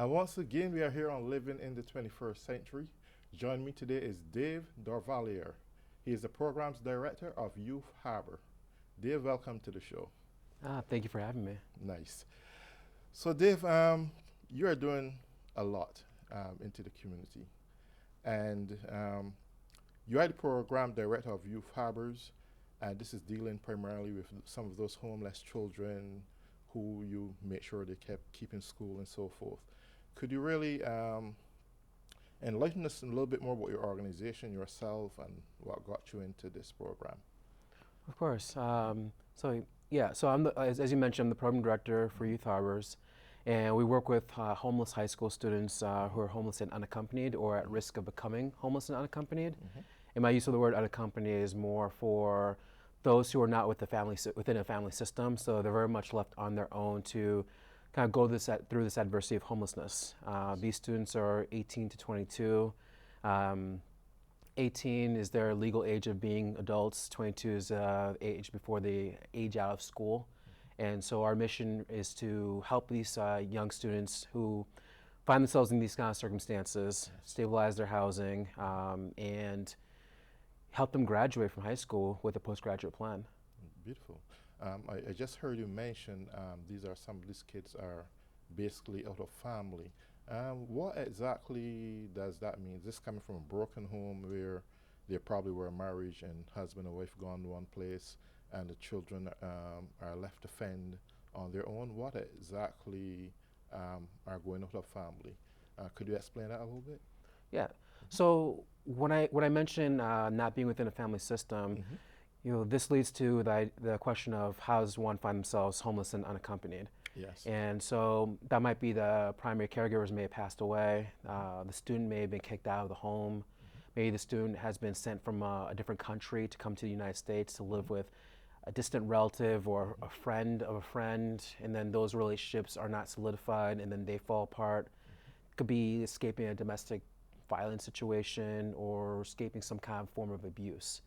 And once again, we are here on Living in the 21st Century. Joining me today is Dave Dorvalier. He is the program's director of Youth Harbor. Dave, welcome to the show. Thank you for having me. Nice. So, Dave, you are doing a lot into the community, and you are the program director of Youth Harbors, and this is dealing primarily with some of those homeless children who you make sure they keep in school and so forth. Could you really enlighten us a little bit more about your organization, yourself, and what got you into this program? Of course. So I'm as you mentioned, I'm the program director for Youth Harbors, and we work with homeless high school students who are homeless and unaccompanied or at risk of becoming homeless and unaccompanied. And my use of the word unaccompanied is more for those who are not with the family within a family system, so they're very much left on their own to kind of go through this adversity of homelessness. These students are 18 to 22. 18 is their legal age of being adults. 22 is age before they age out of school. And so our mission is to help these young students who find themselves in these kind of circumstances, stabilize their housing, and help them graduate from high school with a postgraduate plan. Beautiful. I just heard you mention some of these kids are basically out of family. What exactly does that mean? Is this coming from a broken home where they probably were a marriage and husband and wife gone one place and the children are left to fend on their own? What exactly are going out of family? Could you explain that a little bit? Yeah. So when I mention not being within a family system, this leads to the question of how does one find themselves homeless and unaccompanied? Yes. And so that might be the primary caregivers may have passed away. The student may have been kicked out of the home. Maybe the student has been sent from a different country to come to the United States to live with a distant relative or a friend of a friend, and then those relationships are not solidified, and then they fall apart. Could be escaping a domestic violence situation or escaping some kind of form of abuse.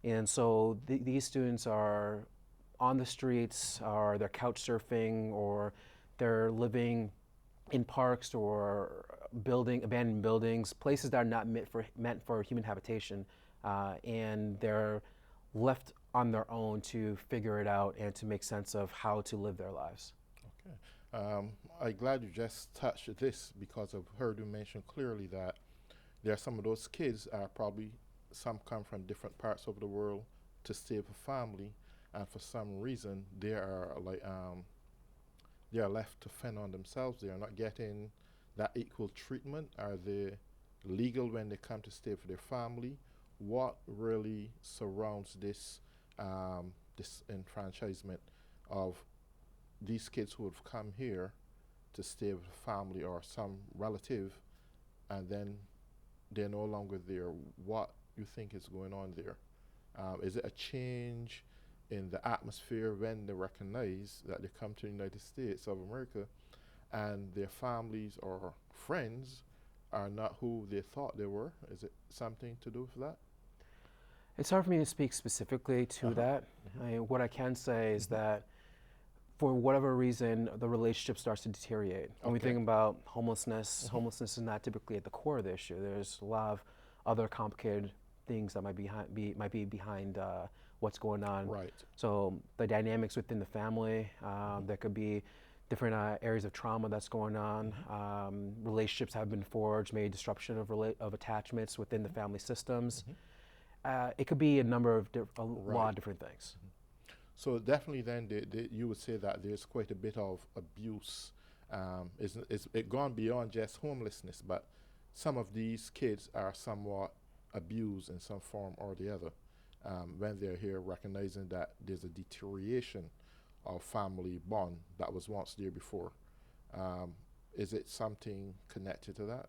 And so these students are on the streets, or they're couch surfing, or they're living in parks or abandoned buildings, places that are not meant for human habitation, and they're left on their own to figure it out and to make sense of how to live their lives. Okay. I'm glad you just touched this because I've heard you mention clearly that there are some of those kids probably some come from different parts of the world to stay with a family, and for some reason they are left to fend on themselves. They are not getting that equal treatment. Are they legal when they come to stay for their family? What really surrounds this enfranchisement of these kids who have come here to stay with a family or some relative, and then they're no longer there? What you think is going on there? Is it a change in the atmosphere when they recognize that they come to the United States of America and their families or friends are not who they thought they were? Is it something to do with that? It's hard for me to speak specifically to that. What I can say is that for whatever reason, the relationship starts to deteriorate. When we Okay. think about homelessness, homelessness is not typically at the core of the issue. There's a lot of other complicated things that might be behind what's going on. Right. So the dynamics within the family, there could be different areas of trauma that's going on. Relationships have been forged, maybe disruption of attachments within the family systems. It could be a number of a lot of different things. So definitely, then you would say that there's quite a bit of abuse. Is it gone beyond just homelessness, but some of these kids are somewhat abused in some form or the other when they're here, recognizing that there's a deterioration of family bond that was once there before. Is it something connected to that?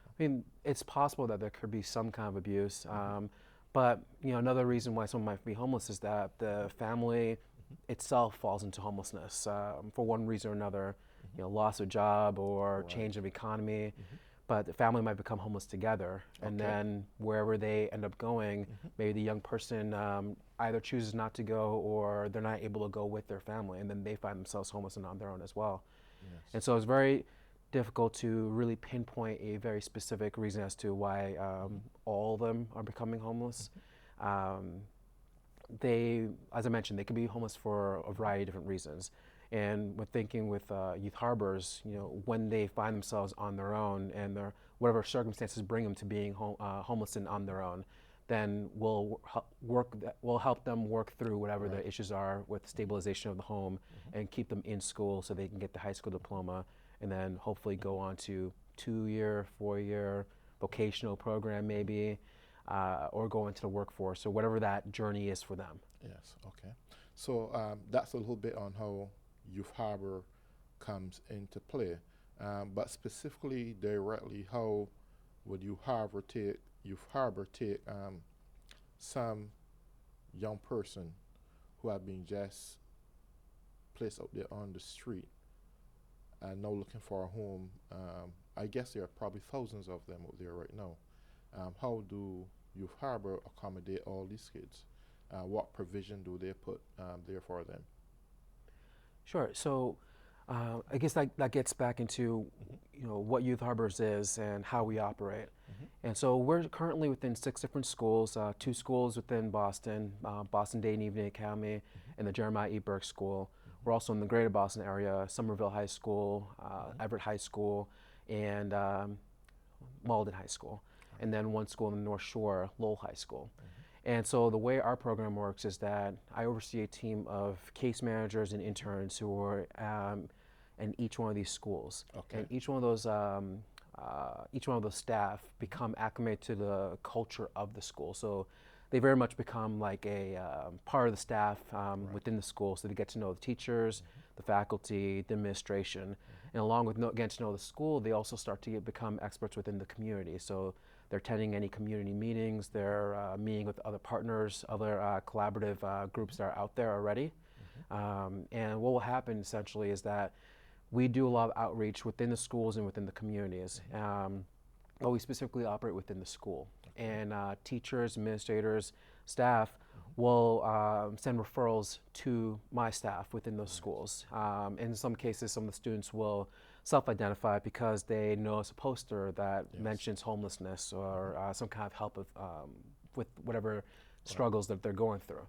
I mean, it's possible that there could be some kind of abuse, but another reason why someone might be homeless is that the family itself falls into homelessness for one reason or another, loss of job or Right. change of economy. But the family might become homeless together, and Okay. then wherever they end up going, maybe the young person either chooses not to go or they're not able to go with their family, and then they find themselves homeless and on their own as well. And Yes. so it's very difficult to really pinpoint a very specific reason as to why all of them are becoming homeless. Um, they, as I mentioned, they can be homeless for a variety of different reasons. And with thinking with youth harbors, when they find themselves on their own and their whatever circumstances bring them to being homeless and on their own, then we'll help them work through whatever the issues are with stabilization of the home and keep them in school so they can get the high school diploma and then hopefully go on to 2-year, 4-year vocational program maybe, or go into the workforce or whatever that journey is for them. Yes, okay. So that's a little bit on how Youth Harbor comes into play. But specifically, directly, how would Youth Harbor take some young person who have been just placed out there on the street and now looking for a home? I guess there are probably thousands of them out there right now. How do Youth Harbor accommodate all these kids? What provision do they put there for them? Sure. So I guess that gets back into what Youth Harbors is and how we operate. And so we're currently within 6 different schools, 2 schools within Boston, Boston Day and Evening Academy and the Jeremiah E. Burke School. We're also in the greater Boston area, Somerville High School, Everett High School, and Malden High School. And then 1 school in the North Shore, Lowell High School. And so the way our program works is that I oversee a team of case managers and interns who are in each one of these schools. Okay. And each one of those staff become acclimated to the culture of the school. So they very much become like a part of the staff within the school. So they get to know the teachers, the faculty, the administration. And along with getting to know the school, they also start to become experts within the community. So they're attending any community meetings, they're meeting with other partners, other collaborative groups that are out there already. And what will happen essentially is that we do a lot of outreach within the schools and within the communities. But we specifically operate within the school. And teachers, administrators, staff will send referrals to my staff within those schools. In some cases, some of the students will self-identify because they notice a poster that mentions homelessness or some kind of help with whatever struggles that they're going through.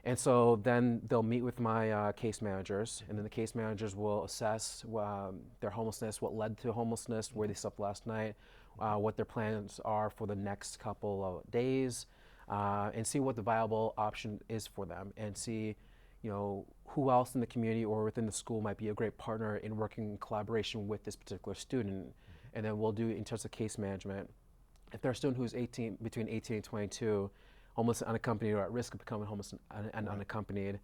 And so then they'll meet with my case managers, and then the case managers will assess their homelessness, what led to homelessness, where they slept last night, what their plans are for the next couple of days, and see what the viable option is for them, and see who else in the community or within the school might be a great partner in working in collaboration with this particular student. And then we'll do in terms of case management. If they're a student who's between 18 and 22, homeless and unaccompanied or at risk of becoming homeless and unaccompanied,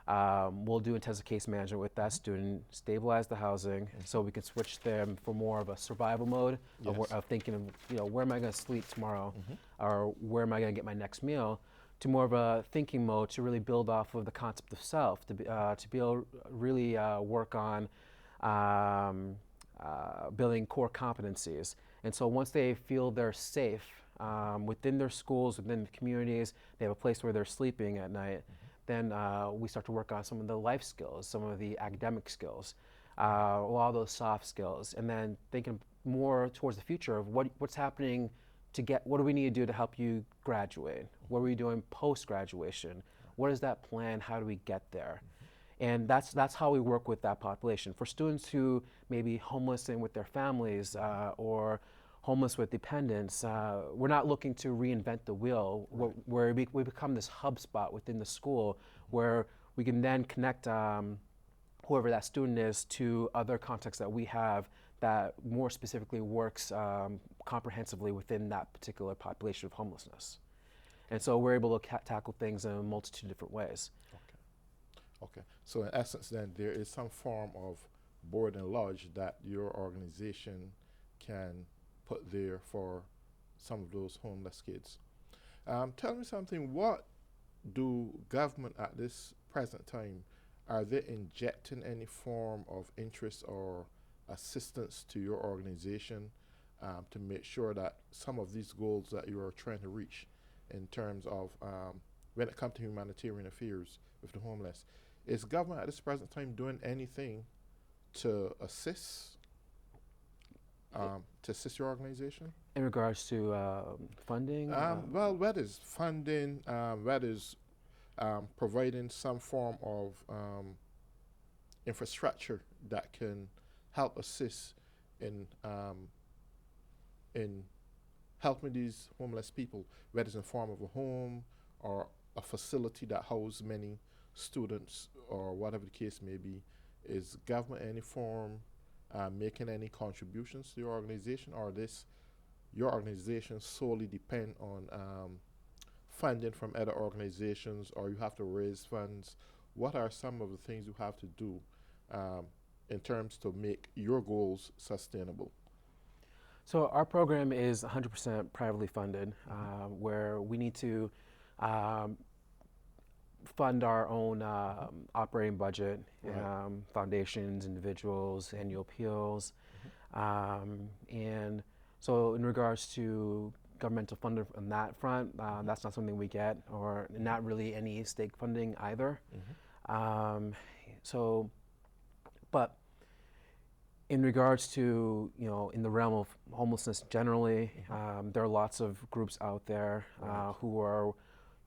we'll do intensive case management with that student, stabilize the housing, so we can switch them for more of a survival mode of thinking of, where am I going to sleep tomorrow, or where am I going to get my next meal, to more of a thinking mode to really build off of the concept of self, to be able to really work on building core competencies. And so once they feel they're safe within their schools, within the communities, they have a place where they're sleeping at night, then we start to work on some of the life skills, some of the academic skills, a lot of those soft skills, and then thinking more towards the future of what's happening what do we need to do to help you graduate? What are we doing post-graduation? What is that plan? How do we get there? And that's how we work with that population. For students who may be homeless and with their families or homeless with dependents, we're not looking to reinvent the wheel, where we become this hub spot within the school where we can then connect whoever that student is to other contexts that we have that more specifically works comprehensively within that particular population of homelessness. And so we're able to tackle things in a multitude of different ways. Okay. So in essence then, there is some form of board and lodge that your organization can put there for some of those homeless kids. Tell me something, what do government at this present time, are they injecting any form of interest or assistance to your organization to make sure that some of these goals that you are trying to reach in terms of when it comes to humanitarian affairs with the homeless, is government at this present time doing anything to assist to assist your organization? In regards to funding, Well, that is funding, that is providing some form of infrastructure that can help assist in in helping these homeless people, whether it's in the form of a home or a facility that houses many students or whatever the case may be. Is government any form making any contributions to your organization, or this your organization solely depend on funding from other organizations, or you have to raise funds? What are some of the things you have to do um, in terms to make your goals sustainable? so our program is 100% privately funded, where we need to um, fund our own operating budget, Right. foundations, individuals, annual appeals, and so in regards to governmental funding on that front, that's not something we get, or not really any state funding either. Um, so, but in regards to, in the realm of homelessness generally, there are lots of groups out there Right. who are,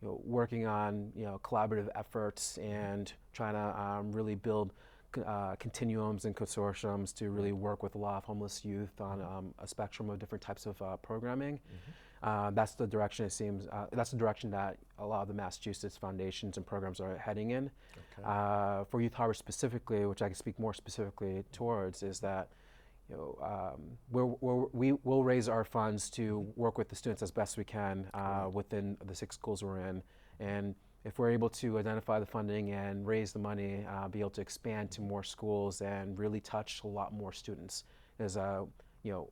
working on, collaborative efforts and trying to really build continuums and consortiums to really work with a lot of homeless youth on a spectrum of different types of programming. That's the direction it seems. That's the direction that a lot of the Massachusetts foundations and programs are heading in. Okay. For Youth Harbor specifically, which I can speak more specifically towards, is that we will raise our funds to work with the students as best we can within the 6 schools we're in, and if we're able to identify the funding and raise the money, be able to expand to more schools and really touch a lot more students, as you know,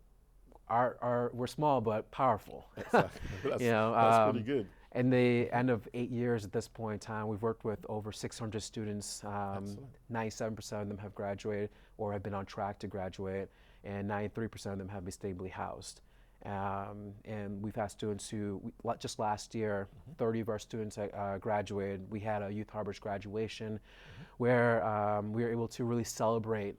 we're small but powerful. Exactly. That's, You know, that's pretty good. in the end of 8 years at this point in time, we've worked with over 600 students. Excellent. 97% of them have graduated or have been on track to graduate, and 93% of them have been stably housed. And we've had students who, just last year, 30 of our students graduated. We had a Youth Harbor's graduation where we were able to really celebrate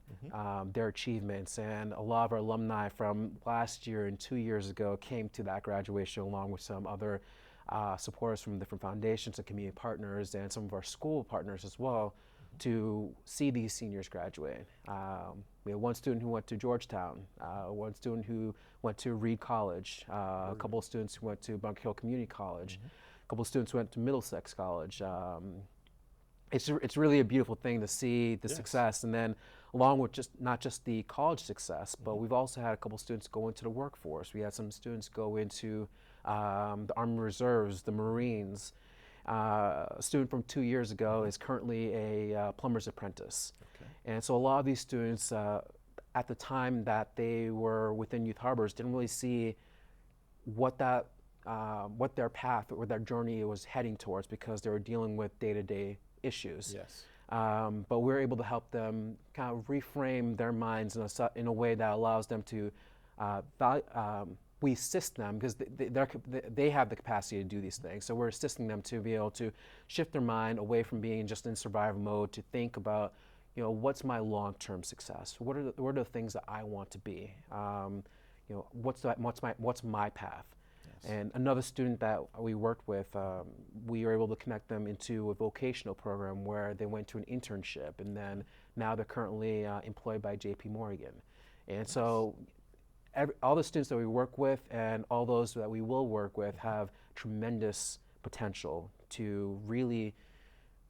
their achievements. And a lot of our alumni from last year and 2 years ago came to that graduation, along with some other supporters from different foundations and community partners and some of our school partners as well, to see these seniors graduate. We had one student who went to Georgetown, one student who went to Reed College, a couple of students who went to Bunker Hill Community College, a couple of students who went to Middlesex College. It's really a beautiful thing to see the Yes. success, and then along with not just the college success, but we've also had a couple students go into the workforce. We had some students go into the Army Reserves, the Marines. A student from 2 years ago is currently a plumber's apprentice. Okay. And so a lot of these students, at the time that they were within Youth Harbors, didn't really see what their path or their journey was heading towards, because they were dealing with day-to-day issues. Yes. But we're able to help them kind of reframe their minds in a way that allows them to we assist them, because they have the capacity to do these things. So we're assisting them to be able to shift their mind away from being just in survival mode to think about, what's my long-term success? What are the things that I want to be? What's my path? Yes. And another student that we worked with, we were able to connect them into a vocational program where they went to an internship, and then now they're currently employed by J.P. Morgan. And so all the students that we work with and all those that we will work with have tremendous potential to really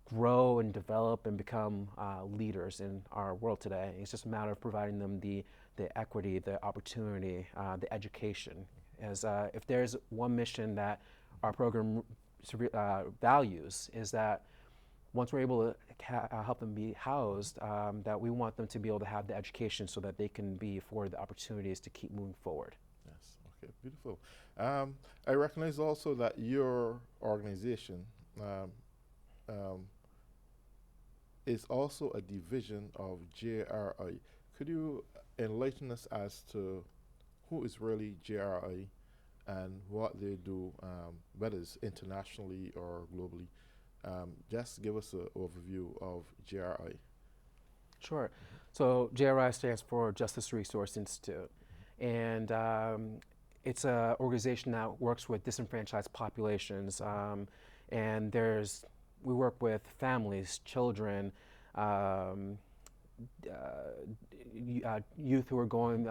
grow and develop and become leaders in our world today. It's just a matter of providing them the equity, the opportunity, the education. As if there's one mission that our program values, is that once we're able to help them be housed, that we want them to be able to have the education so that they can be afforded the opportunities to keep moving forward. Yes. Okay. Beautiful. I recognize also that your organization is also a division of JRI. Could you enlighten us as to who is really JRI and what they do, whether it's internationally or globally? Just give us an overview of JRI. Sure. So JRI stands for Justice Resource Institute. and it's an organization that works with disenfranchised populations. And we work with families, children, um, youth who are going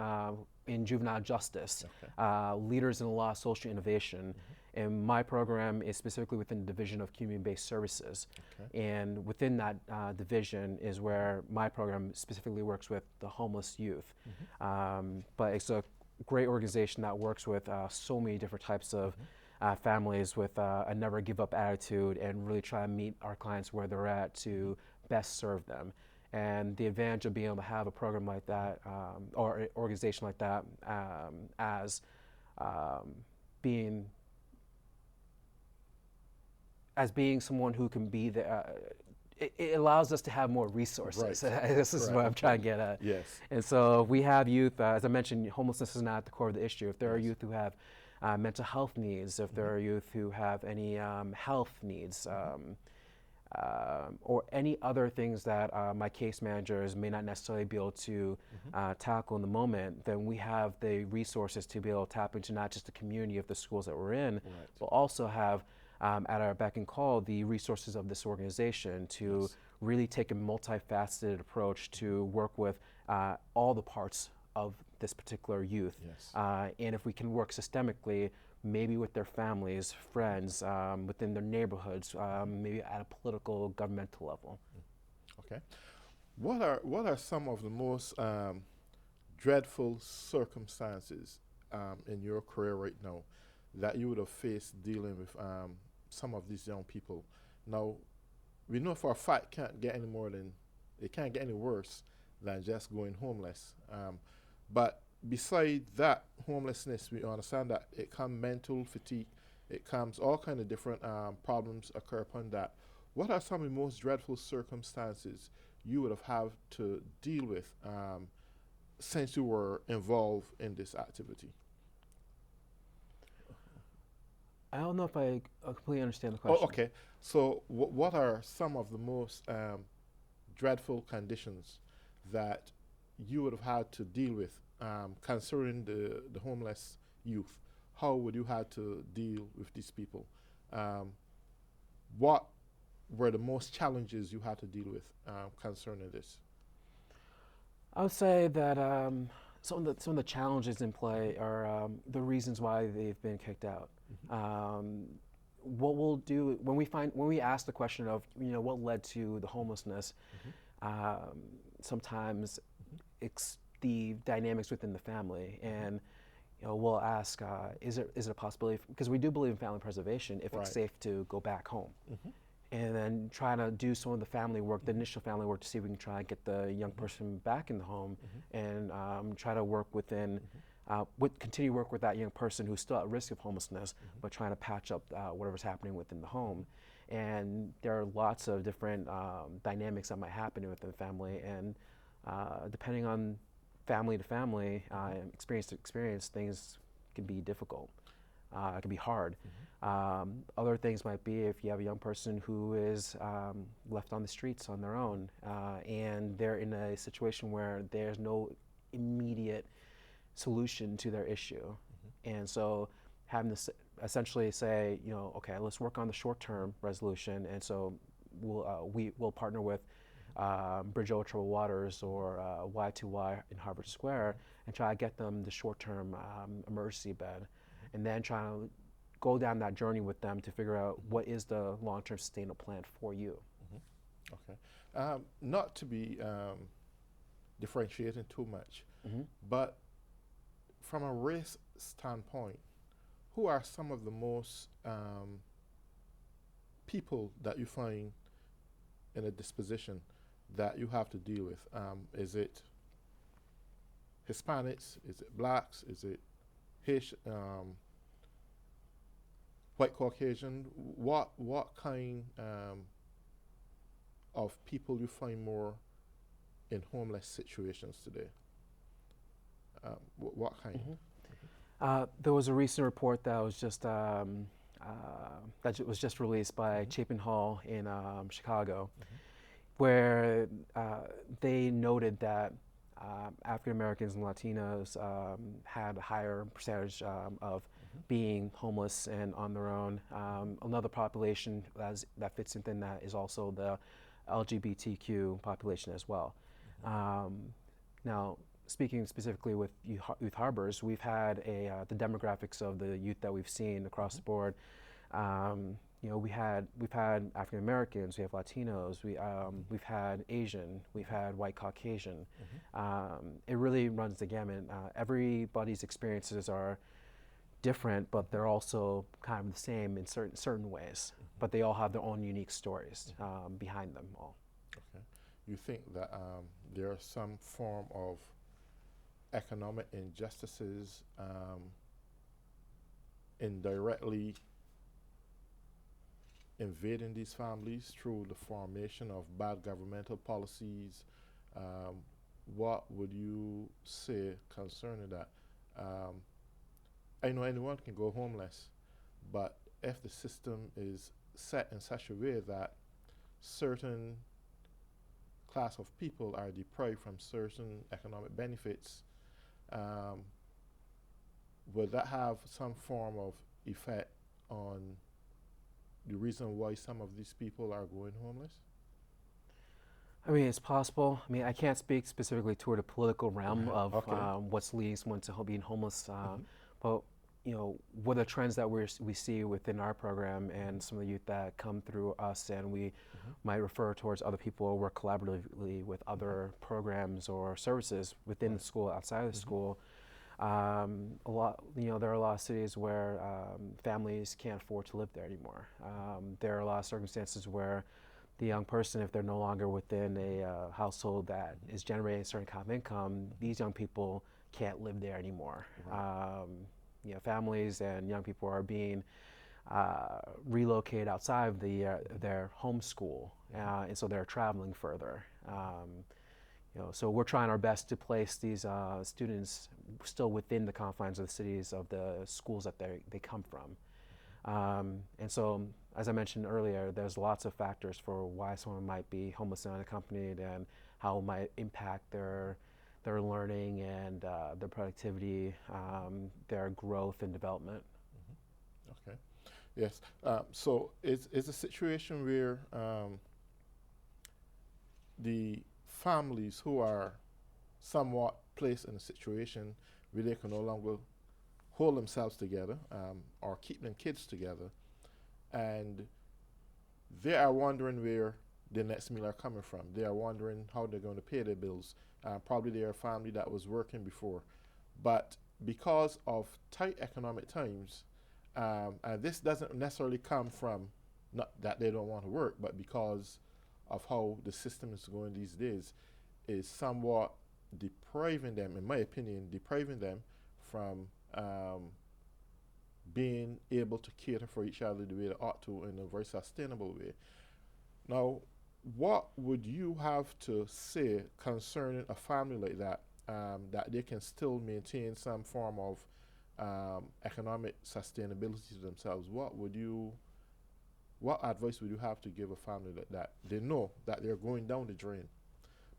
in juvenile justice, Okay. leaders in the law of social innovation. And my program is specifically within the Division of Community-Based Services. Okay. And within that division is where my program specifically works with the homeless youth. But it's a great organization that works with so many different types of families with a never give up attitude and really try to meet our clients where they're at to best serve them. And the advantage of being able to have a program like that or an organization like that as being someone who can be there, it allows us to have more resources. Right. This is Right. what I'm trying to get at. Yes. And so we have youth, as I mentioned, homelessness is not at the core of the issue. If there are Yes. youth who have mental health needs, if there are youth who have any health needs, or any other things that my case managers may not necessarily be able to tackle in the moment, then we have the resources to be able to tap into not just the community of the schools that we're in, Right. but also have at our beck and call the resources of this organization to Yes. really take a multifaceted approach to work with all the parts of this particular youth. Yes. And if we can work systemically, maybe with their families, friends, within their neighborhoods, maybe at a political, governmental level. Okay. What are some of the most dreadful circumstances in your career right now that you would have faced dealing with some of these young people? Now, we know for a fact it can't get any worse than just going homeless. But beside that homelessness, we understand that it comes mental fatigue, it comes all kind of different problems occur upon that. What are some of the most dreadful circumstances you would have had to deal with since you were involved in this activity? I don't know if I completely understand the Oh, question. okay. So, what are some of the most dreadful conditions that you would have had to deal with concerning the homeless youth? How would you have to deal with these people? What were the most challenges you had to deal with concerning this? I would say that some of the challenges in play are the reasons why they've been kicked out. What we'll do when we ask the question of what led to the homelessness, sometimes it's the dynamics within the family, and we'll ask, is it a possibility? Because we do believe in family preservation if Right. it's safe to go back home. And then try to do some of the family work, the initial family work, to see if we can try and get the young person back in the home, and try to work continue work with that young person who's still at risk of homelessness, but trying to patch up whatever's happening within the home. And there are lots of different dynamics that might happen within the family, and depending on family to family, experience to experience, things can be difficult. It can be hard. Other things might be if you have a young person who is left on the streets on their own, and they're in a situation where there's no immediate solution to their issue. And so having to essentially say, okay, let's work on the short-term resolution. And so we'll partner with Bridge Over Troubled Waters or Y2Y in Harvard Square and try to get them the short-term emergency bed, and then try to go down that journey with them to figure out what is the long-term sustainable plan for you. Okay. Not to be differentiating too much, but from a race standpoint, who are some of the most people that you find in a disposition that you have to deal with? Is it Hispanics? Is it blacks? Is it Haitian? White Caucasian? What kind of people you find more in homeless situations today? What kind? There was a recent report that was just released by Chapin Hall in Chicago, where they noted that African Americans and Latinos had a higher percentage of being homeless and on their own. Another population that fits within that is also the LGBTQ population as well. Now, speaking specifically with Youth Harbors, we've had the demographics of the youth that we've seen across the board. We've had African Americans, we have Latinos, we've had Asian, we've had white Caucasian. It really runs the gamut. Everybody's experiences are different, but they're also kind of the same in certain ways. But they all have their own unique stories behind them all. Okay. You think that there are some form of economic injustices indirectly invading these families through the formation of bad governmental policies? What would you say concerning that? I know anyone can go homeless, but if the system is set in such a way that certain class of people are deprived from certain economic benefits, would that have some form of effect on the reason why some of these people are going homeless? I mean, it's possible. I mean, I can't speak specifically toward the political realm of Okay. what's leading someone to being homeless, but what are the trends that we see within our program and some of the youth that come through us, and we might refer towards other people or work collaboratively with other programs or services within the school, outside of the school. There are a lot of cities where families can't afford to live there anymore. There are a lot of circumstances where the young person, if they're no longer within a household that is generating a certain kind of income, these young people can't live there anymore. Families and young people are being relocated outside of their home school, and so they're traveling further. So we're trying our best to place these students still within the confines of the cities of the schools that they come from. And so, as I mentioned earlier, there's lots of factors for why someone might be homeless and unaccompanied, and how it might impact their learning and their productivity, their growth and development. Okay. Yes. So it's a situation where the families who are somewhat placed in a situation where they can no longer hold themselves together or keep their kids together, and they are wondering where the next meal are coming from. They are wondering how they're going to pay their bills. Probably they're a family that was working before, but because of tight economic times, and this doesn't necessarily come from not that they don't want to work, but because of how the system is going these days, is somewhat depriving them, in my opinion, from being able to cater for each other the way they ought to in a very sustainable way. Now, what would you have to say concerning a family like that, that they can still maintain some form of economic sustainability to themselves? What advice would you have to give a family like that? They know that they're going down the drain,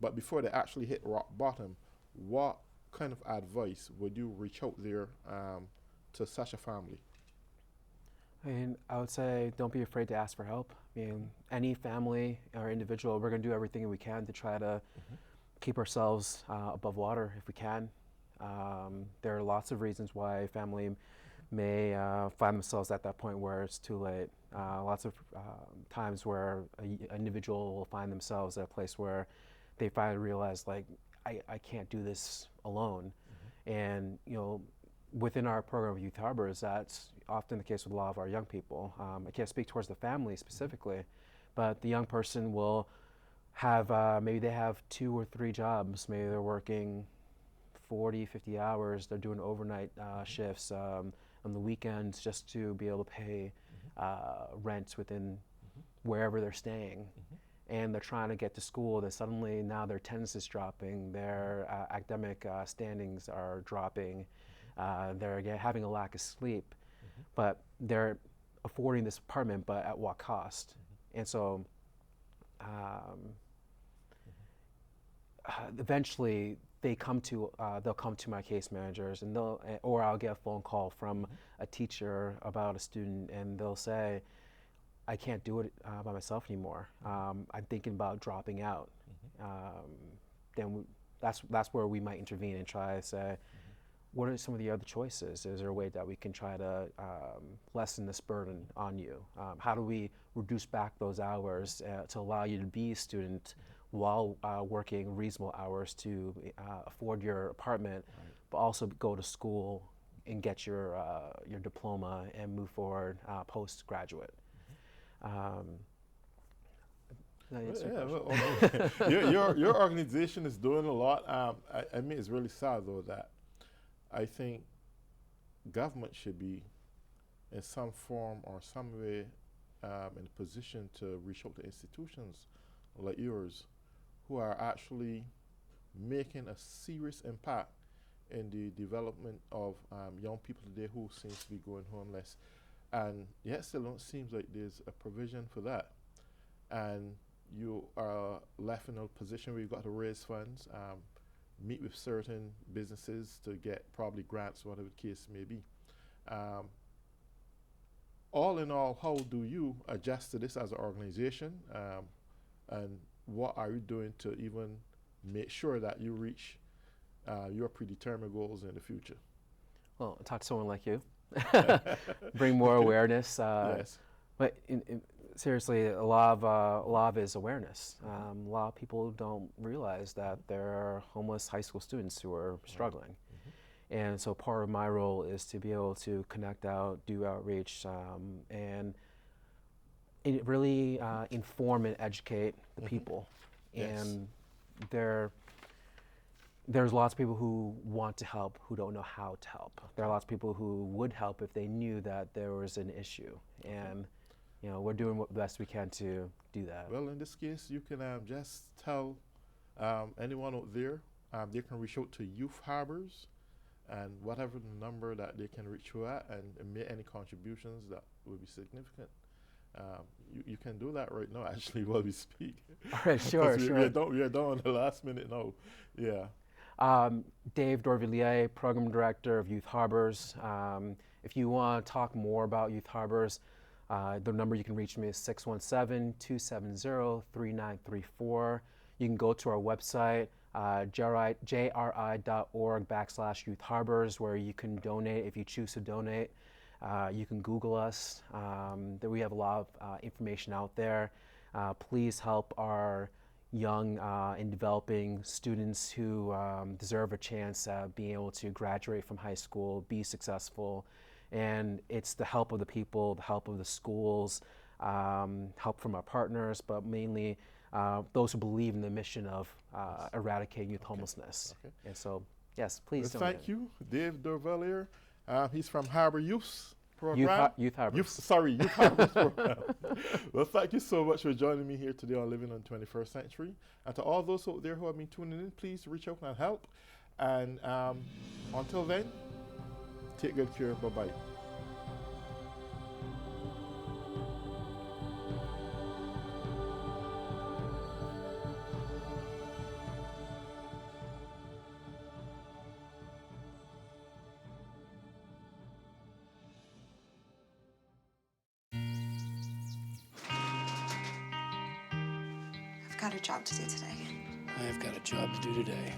but before they actually hit rock bottom, what kind of advice would you reach out there to such a family? I mean, I would say don't be afraid to ask for help. I mean, any family or individual, we're going to do everything we can to try to keep ourselves above water if we can. There are lots of reasons why a family may find themselves at that point where it's too late. Lots of times where an individual will find themselves at a place where they finally realize, like, I can't do this alone. And within our program of Youth Harbors, that's often the case with a lot of our young people. I can't speak towards the family specifically, but the young person will have, maybe they have 2 or 3 jobs. Maybe they're working 40, 50 hours. They're doing overnight shifts on the weekends just to be able to pay rent within wherever they're staying. And they're trying to get to school, then suddenly now their attendance is dropping, their academic standings are dropping, they're having a lack of sleep, but they're affording this apartment, but at what cost? And so eventually they'll come to my case managers, and or I'll get a phone call from a teacher about a student, and they'll say, I can't do it by myself anymore. I'm thinking about dropping out. Then that's where we might intervene and try to say, what are some of the other choices? Is there a way that we can try to lessen this burden on you? How do we reduce back those hours to allow you to be a student while working reasonable hours to afford your apartment, but also go to school and get your diploma and move forward postgraduate? Your organization is doing a lot. I mean, it's really sad though that I think government should be in some form or some way in a position to reach out to institutions like yours who are actually making a serious impact in the development of young people today who seems to be going homeless. And yet still don't seem like there's a provision for that. And you are left in a position where you've got to raise funds, meet with certain businesses to get probably grants, whatever the case may be. All in all, how do you adjust to this as an organization? And what are you doing to even make sure that you reach your predetermined goals in the future? Well, talk to someone like you. Bring more awareness. Yes. But seriously, a lot of it is awareness. A lot of people don't realize that there are homeless high school students who are struggling. And so part of my role is to be able to connect out, do outreach, and really inform and educate the people. Yes. And there's lots of people who want to help who don't know how to help. There are lots of people who would help if they knew that there was an issue. And we're doing the best we can to do that. Well, in this case, you can just tell anyone out there, they can reach out to Youth Harbors and whatever the number that they can reach you at and make any contributions that will be significant. You can do that right now, actually, while we speak. All right, sure. We are done on the last minute now. Yeah. Dave Dorvillier, Program Director of Youth Harbors. If you want to talk more about Youth Harbors, the number you can reach me is 617-270-3934. You can go to our website, jri.org/Youth Harbors, where you can donate if you choose to donate. You can Google us. We have a lot of information out there. Please help our young and developing students who deserve a chance at being able to graduate from high school, be successful. And it's the help of the people, the help of the schools, help from our partners, but mainly those who believe in the mission of eradicating youth homelessness. Okay. And so, yes, please Well, donate. thank you, Dave Dorvillier. He's from Harbor Youth Program. Youth Harbors. Youth Harbors Program. Well, thank you so much for joining me here today on Living on 21st Century. And to all those out there who have been tuning in, please reach out and help. And until then, take good care. Bye-bye. I've got a job to do today. I've got a job to do today.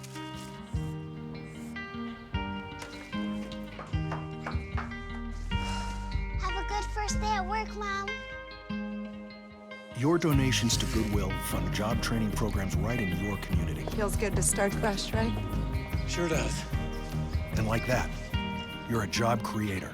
Have a good first day at work, Mom. Your donations to Goodwill fund job training programs right in your community. Feels good to start fresh, right? Sure does. And like that, you're a job creator.